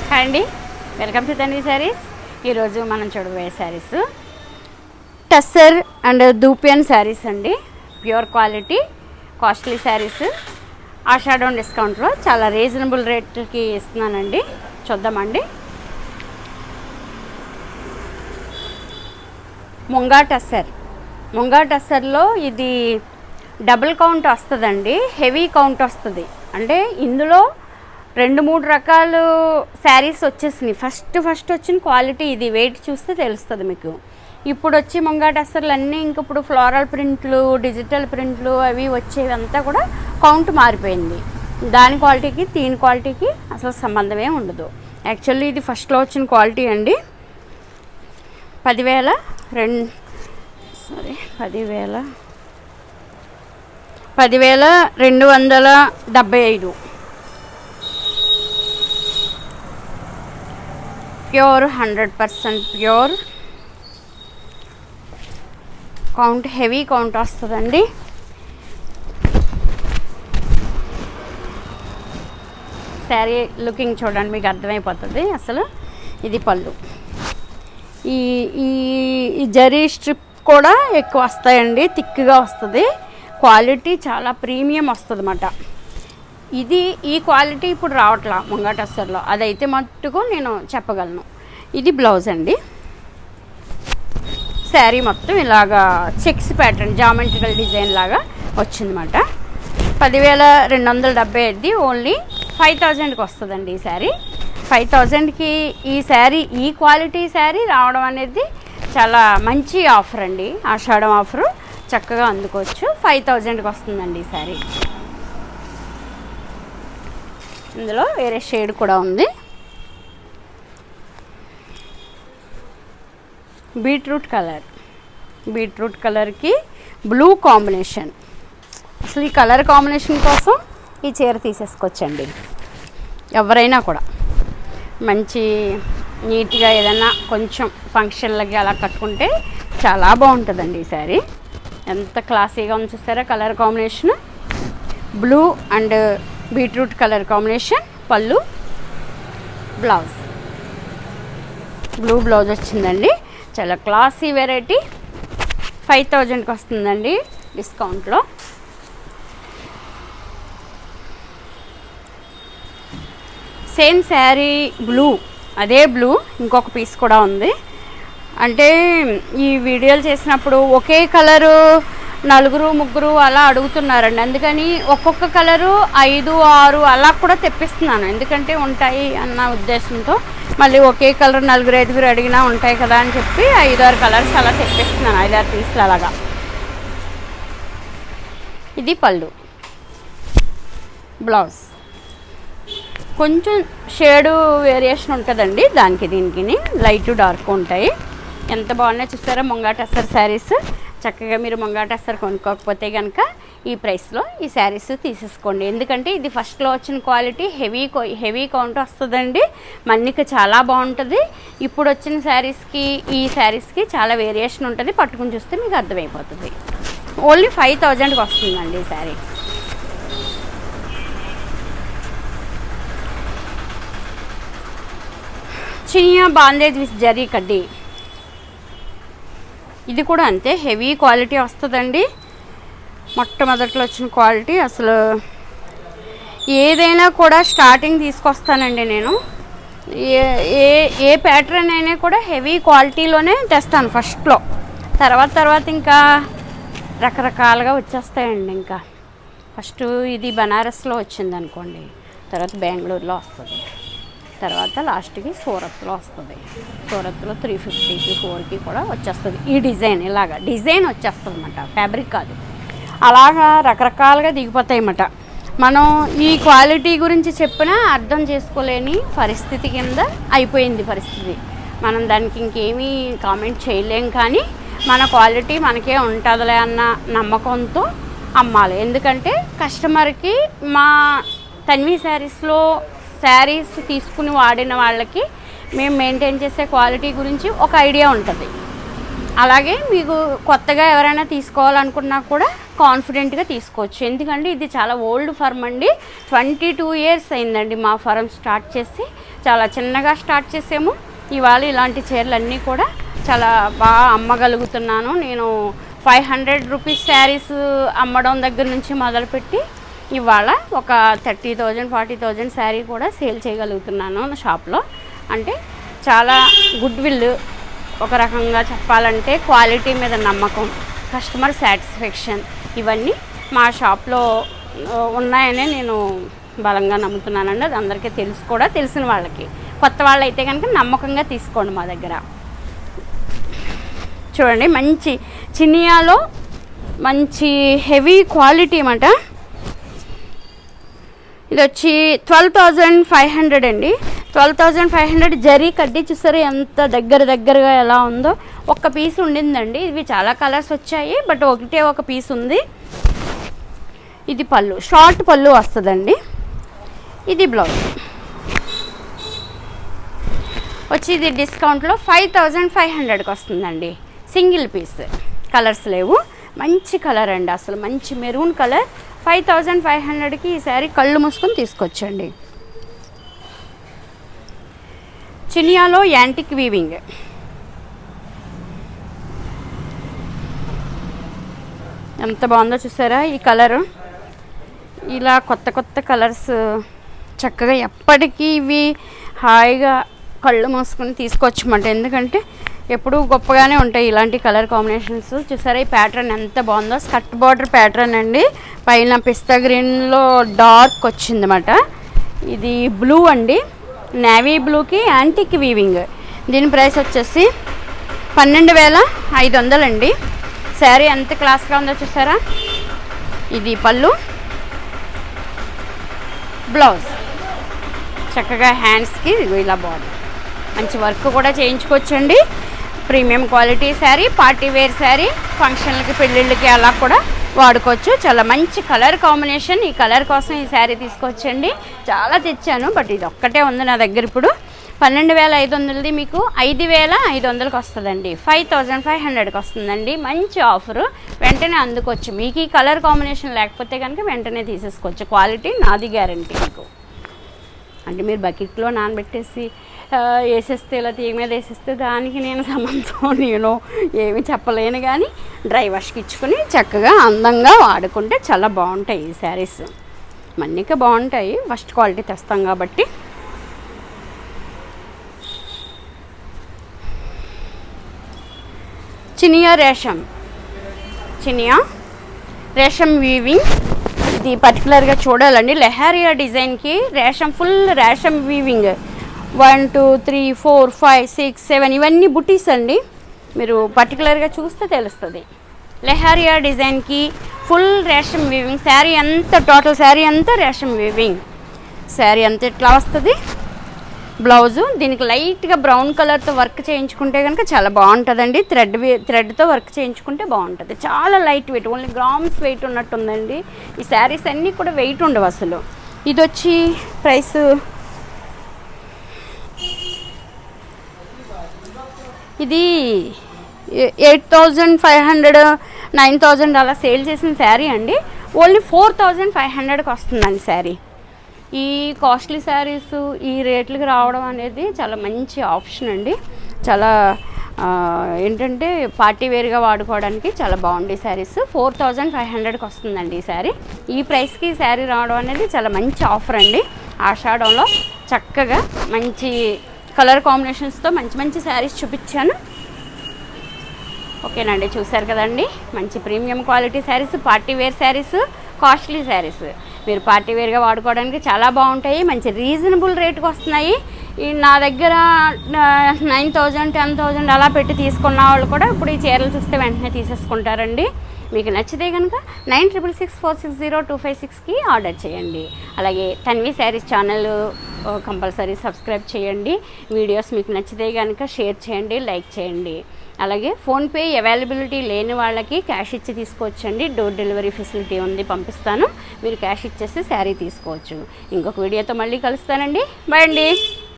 Hi అండి, welcome to Tanvi saris. ఈరోజు మనం చూడబోయే శారీస్ టస్సర్ అండ్ దూపియన్ శారీస్ అండి. Pure quality costly saris. Ashadham డిస్కౌంట్లో చాలా రీజనబుల్ రేట్కి ఇస్తున్నానండి. చూద్దామండి. ముంగా టస్సర్లో ఇది డబుల్ కౌంట్ వస్తుందండి, హెవీ కౌంట్ వస్తుంది. అంటే ఇందులో 2-3 రకాలు శారీస్ వచ్చేసినాయి. ఫస్ట్ వచ్చిన క్వాలిటీ ఇది. వెయిట్ చూస్తే తెలుస్తుంది మీకు. ఇప్పుడు వచ్చి ముంగా టస్సర్లు అన్నీ ఇంక ఇప్పుడు ఫ్లోరల్ ప్రింట్లు, డిజిటల్ ప్రింట్లు అవి వచ్చేవంతా కూడా కౌంట్ మారిపోయింది. దాని క్వాలిటీకి దీని క్వాలిటీకి అసలు సంబంధమే ఉండదు. యాక్చువల్లీ ఇది ఫస్ట్లో వచ్చిన క్వాలిటీ అండి. 10,275 pure, 100% pure count, heavy count వస్తుందండి. శారీ లుకింగ్ చూడండి, మీకు అర్థమైపోతుంది. అసలు ఇది పళ్ళు. ఈ జరీ స్ట్రిప్ కూడా ఎక్కువ వస్తాయండి, థిక్గా వస్తుంది. క్వాలిటీ చాలా ప్రీమియం వస్తుంది అన్నమాట. ఈ క్వాలిటీ ఇప్పుడు రావట్లా ముంగా టస్సర్లో, అదైతే మట్టుకు నేను చెప్పగలను. ఇది బ్లౌజ్ అండి. శారీ మొత్తం ఇలాగా చెక్స్ ప్యాటర్న్, జామెట్రికల్ డిజైన్ లాగా వచ్చిందన్నమాట. 10,275 ఓన్లీ 5,000కి వస్తుందండి ఈ శారీ. 5,000కి ఈ శారీ, ఈ క్వాలిటీ శారీ రావడం అనేది చాలా మంచి ఆఫర్ అండి. ఆషాఢం ఆఫరు చక్కగా అందుకోవచ్చు. 5,000కి వస్తుందండి ఈ శారీ. ఇందులో వేరే షేడ్ కూడా ఉంది. బీట్రూట్ కలర్కి బ్లూ కాంబినేషన్. అసలు ఈ కలర్ కాంబినేషన్ కోసం ఈ చీర తీసేసుకోవచ్చండి ఎవరైనా కూడా. మంచి నీట్గా ఏదైనా కొంచెం ఫంక్షన్లకి అలా కట్టుకుంటే చాలా బాగుంటుందండి ఈ శారీ. ఎంత క్లాసీగా ఉంది చూస్తారా. Colour combination blue and beetroot colour combination. పళ్ళు, బ్లౌజ్, బ్లూ బ్లౌజ్ వచ్చిందండి. చాలా క్లాసీ వెరైటీ. 5,000కి వస్తుందండి డిస్కౌంట్లో. సేమ్ శారీ బ్లూ, అదే బ్లూ ఇంకొక పీస్ కూడా ఉంది. అంటే ఈ వీడియోలు చేసినప్పుడు ఒకే కలరు 4-3 అలా అడుగుతున్నారండి. అందుకని ఒక్కొక్క కలరు 5-6 అలా కూడా తెప్పిస్తున్నాను, ఎందుకంటే ఉంటాయి అన్న ఉద్దేశంతో. మళ్ళీ ఒకే కలర్ 4-5 అడిగినా ఉంటాయి కదా అని చెప్పి 5-6 కలర్స్ అలా తెప్పిస్తున్నాను, 5-6 పీసులు అలాగా. ఇది పళ్ళు, బ్లౌజ్. కొంచెం షేడు వేరియేషన్ ఉంటుందండి దానికి దీనికి. లైట్ డార్క్ ఉంటాయి. ఎంత బాగున్నాయి చూస్తారా ముంగా టస్సర్ శారీస్. చక్కగా మీరు ముంగా టస్సర్ కొనుక్కోకపోతే కనుక ఈ ప్రైస్లో ఈ శారీస్ తీసేసుకోండి. ఎందుకంటే ఇది ఫస్ట్లో వచ్చిన క్వాలిటీ, హెవీ కౌంట్ వస్తుందండి. మన్నిక చాలా బాగుంటుంది. ఇప్పుడు వచ్చిన శారీస్కి ఈ శారీస్కి చాలా వేరియేషన్ ఉంటుంది. పట్టుకుని చూస్తే మీకు అర్థమైపోతుంది. ఓన్లీ 5,000కి వస్తుందండి ఈ శారీ. చినియా బాందేజ్ విత్ జరీ కడ్డీ. ఇది కూడా అంతే, హెవీ క్వాలిటీ వస్తుందండి. మొట్టమొదట్లో వచ్చిన క్వాలిటీ. అసలు ఏదైనా కూడా స్టార్టింగ్ తీసుకొస్తానండి నేను. ఏ ప్యాటర్న్ అయినా కూడా హెవీ క్వాలిటీలోనే తెస్తాను ఫస్ట్లో. తర్వాత ఇంకా రకరకాలుగా వచ్చేస్తాయండి. ఇంకా ఫస్ట్ ఇది బనారస్లో వచ్చింది అనుకోండి, తర్వాత బెంగళూరులో వస్తుంది, తర్వాత లాస్ట్కి సూరత్లో వస్తుంది. సూరత్లో 350కి 4కి కూడా వచ్చేస్తుంది. ఈ డిజైన్ ఇలాగా డిజైన్ వచ్చేస్తుంది అన్నమాట, ఫ్యాబ్రిక్ కాదు. అలాగా రకరకాలుగా దిగిపోతాయి అన్నమాట. మనం ఈ క్వాలిటీ గురించి చెప్పినా అర్థం చేసుకోలేని పరిస్థితి కింద అయిపోయింది పరిస్థితి. మనం దానికి ఇంకేమీ కామెంట్ చేయలేం. కానీ మన క్వాలిటీ మనకే ఉంటుందిలే అన్న నమ్మకంతో అమ్మాలి. ఎందుకంటే కస్టమర్కి మా తన్వి శారీస్లో శారీస్ తీసుకుని వాడిన వాళ్ళకి మేము మెయింటైన్ చేసే క్వాలిటీ గురించి ఒక ఐడియా ఉంటుంది. అలాగే మీకు కొత్తగా ఎవరైనా తీసుకోవాలనుకున్నా కూడా కాన్ఫిడెంట్గా తీసుకోవచ్చు. ఎందుకంటే ఇది చాలా ఓల్డ్ ఫర్మ్ అండి. 22 years అయిందండి మా ఫర్మ్ స్టార్ట్ చేసి. చాలా చిన్నగా స్టార్ట్ చేసాము. ఇవాళ ఇలాంటి చీరలన్నీ కూడా చాలా బాగా అమ్మగలుగుతున్నాను. నేను 500 రూపీస్ శారీస్ అమ్మడం దగ్గర నుంచి మొదలుపెట్టి ఇవాళ ఒక 30,000 40,000 శారీ కూడా సేల్ చేయగలుగుతున్నాను నా షాప్లో. అంటే చాలా గుడ్ విల్, ఒక రకంగా చెప్పాలంటే క్వాలిటీ మీద నమ్మకం, కస్టమర్ సాటిస్ఫాక్షన్, ఇవన్నీ మా షాప్లో ఉన్నాయని నేను బలంగా నమ్ముతున్నానండి. అది అందరికీ తెలుసు కూడా. తెలిసిన వాళ్ళకి, కొత్త వాళ్ళు అయితే కనుక నమ్మకంగా తీసుకోండి మా దగ్గర. చూడండి, మంచి చినియాలో మంచి హెవీ క్వాలిటీ అన్నమాట. ఇది వచ్చి 12,500 అండి. 12,500 జరీ కడ్డీ. చూసారు ఎంత దగ్గరగా ఎలా ఉందో. ఒక్క పీస్ ఉండిందండి. ఇవి చాలా కలర్స్ వచ్చాయి, బట్ ఒకటే ఒక పీస్ ఉంది. ఇది పళ్ళు, షార్ట్ పళ్ళు వస్తుందండి. ఇది బ్లౌజ్ వచ్చి ఇది డిస్కౌంట్లో 5,500కి వస్తుందండి. సింగిల్ పీస్, కలర్స్ లేవు. మంచి కలర్ అండి, అసలు మంచి మెరూన్ కలర్. 5,500కి ఈ శారీ కళ్ళు మూసుకొని తీసుకొచ్చండి. చినియాలో యాంటిక్ వీవింగ్. ఎంత బాగుందో చూసారా ఈ కలరు. ఇలా కొత్త కలర్స్ చక్కగా ఎప్పటికీ ఇవి హాయిగా కళ్ళు మూసుకొని తీసుకోవచ్చమాట. ఎందుకంటే ఎప్పుడూ గొప్పగానే ఉంటాయి ఇలాంటి కలర్ కాంబినేషన్స్. చూసారా ఈ ప్యాటర్న్ ఎంత బాగుందో. స్కర్ట్ బార్డర్ ప్యాటర్న్ అండి. పైన పిస్తా గ్రీన్లో డార్క్ వచ్చిందన్నమాట. ఇది బ్లూ అండి, నేవీ బ్లూకి యాంటిక్ వీవింగ్. దీని ప్రైస్ వచ్చేసి 12,500 అండి. శారీ ఎంత క్లాస్గా ఉందో చూసారా. ఇది పళ్ళు, బ్లౌజ్ చక్కగా హ్యాండ్స్కి ఇలా బార్డర్. మంచి వర్క్ కూడా చేయించుకోవచ్చండి. Premium quality sari, party wear sari, ఫంక్షన్లకి పెళ్ళిళ్ళకి అలా కూడా వాడుకోవచ్చు. చాలా మంచి కలర్ కాంబినేషన్. ఈ కలర్ కోసం ఈ శారీ తీసుకొచ్చండి. చాలా తెచ్చాను, బట్ ఇది ఒక్కటే ఉంది నా దగ్గర. ఇప్పుడు 12,500ది మీకు 5,500కి వస్తుందండి. 5,500కి వస్తుందండి. మంచి ఆఫరు, వెంటనే అందుకోవచ్చు. మీకు ఈ కలర్ కాంబినేషన్ లేకపోతే కనుక వెంటనే తీసేసుకోవచ్చు. క్వాలిటీ నాది గ్యారంటీ మీకు. అంటే మీరు బకెట్లో నానబెట్టేసి వేసేస్తే, ఇలా తీగ మీద వేసేస్తే దానికి నేను సంబంధం ఏమీ చెప్పలేను. కానీ డ్రై వాష్కి ఇచ్చుకొని చక్కగా అందంగా వాడుకుంటే చాలా బాగుంటాయి ఈ శారీస్. మన్నిక బాగుంటాయి, ఫస్ట్ క్వాలిటీ తెస్తాం కాబట్టి. చినియా రేషం వీవింగ్. ఇది పర్టికులర్గా చూడాలండి. లెహారియా డిజైన్కి ఫుల్ రేషం వీవింగ్. 1 2 3 4 5 6 7 ఇవన్నీ బుటీస్ అండి. మీరు పర్టికులర్గా చూస్తే తెలుస్తుంది. లెహారియా డిజైన్కి ఫుల్ రేషం వీవింగ్. శారీ అంతా, టోటల్ శారీ అంతా రేషం వీవింగ్. శారీ అంతా ఇట్లా వస్తుంది. బ్లౌజు దీనికి లైట్గా బ్రౌన్ కలర్తో వర్క్ చేయించుకుంటే కనుక చాలా బాగుంటుందండి. థ్రెడ్తో వర్క్ చేయించుకుంటే బాగుంటుంది. చాలా light weight, only grams weight ఉన్నట్టుందండి. ఈ శారీస్ అన్నీ కూడా వెయిట్ ఉండవు అసలు. ఇది వచ్చి ప్రైస్ ఇది 8,500 9,000 అలా సేల్ చేసిన శారీ అండి. ఓన్లీ 4,500కి వస్తుందండి శారీ. ఈ కాస్ట్లీ శారీస్ ఈ రేట్లకి రావడం అనేది చాలా మంచి ఆప్షన్ అండి. చాలా ఏంటంటే పార్టీ వేర్గా వాడుకోవడానికి చాలా బాగుంది శారీస్. 4,500కి వస్తుందండి ఈ శారీ. ఈ ప్రైస్కి ఈ శారీ రావడం అనేది చాలా మంచి ఆఫర్ అండి. ఆషాఢంలో చక్కగా మంచి కలర్ కాంబినేషన్స్తో మంచి శారీస్ చూపించాను. ఓకేనండి, చూసారు కదండి. మంచి premium quality saris, party wear saris, costly saris. మీరు పార్టీ వేర్గా వాడుకోవడానికి చాలా బాగుంటాయి. మంచి రీజనబుల్ రేట్కి వస్తున్నాయి. ఈ నా దగ్గర 9,000 10,000 అలా పెట్టి తీసుకున్న వాళ్ళు కూడా ఇప్పుడు ఈ చీరలు చూస్తే వెంటనే తీసేసుకుంటారండి. మీకు నచ్చితే కనుక 9664602556కి ఆర్డర్ చేయండి. అలాగే Tanvi saris channel compulsory subscribe చేయండి. వీడియోస్ మీకు నచ్చితే కనుక షేర్ చేయండి, లైక్ చేయండి. అలాగే ఫోన్పే అవైలబిలిటీ లేని వాళ్ళకి క్యాష్ ఇచ్చి తీసుకోవచ్చండి. డోర్ డెలివరీ ఫెసిలిటీ ఉంది, పంపిస్తాను. మీరు క్యాష్ ఇచ్చేసి శారీ తీసుకోవచ్చు. ఇంకొక వీడియోతో మళ్ళీ కలుస్తానండి. బాయ్ అండి.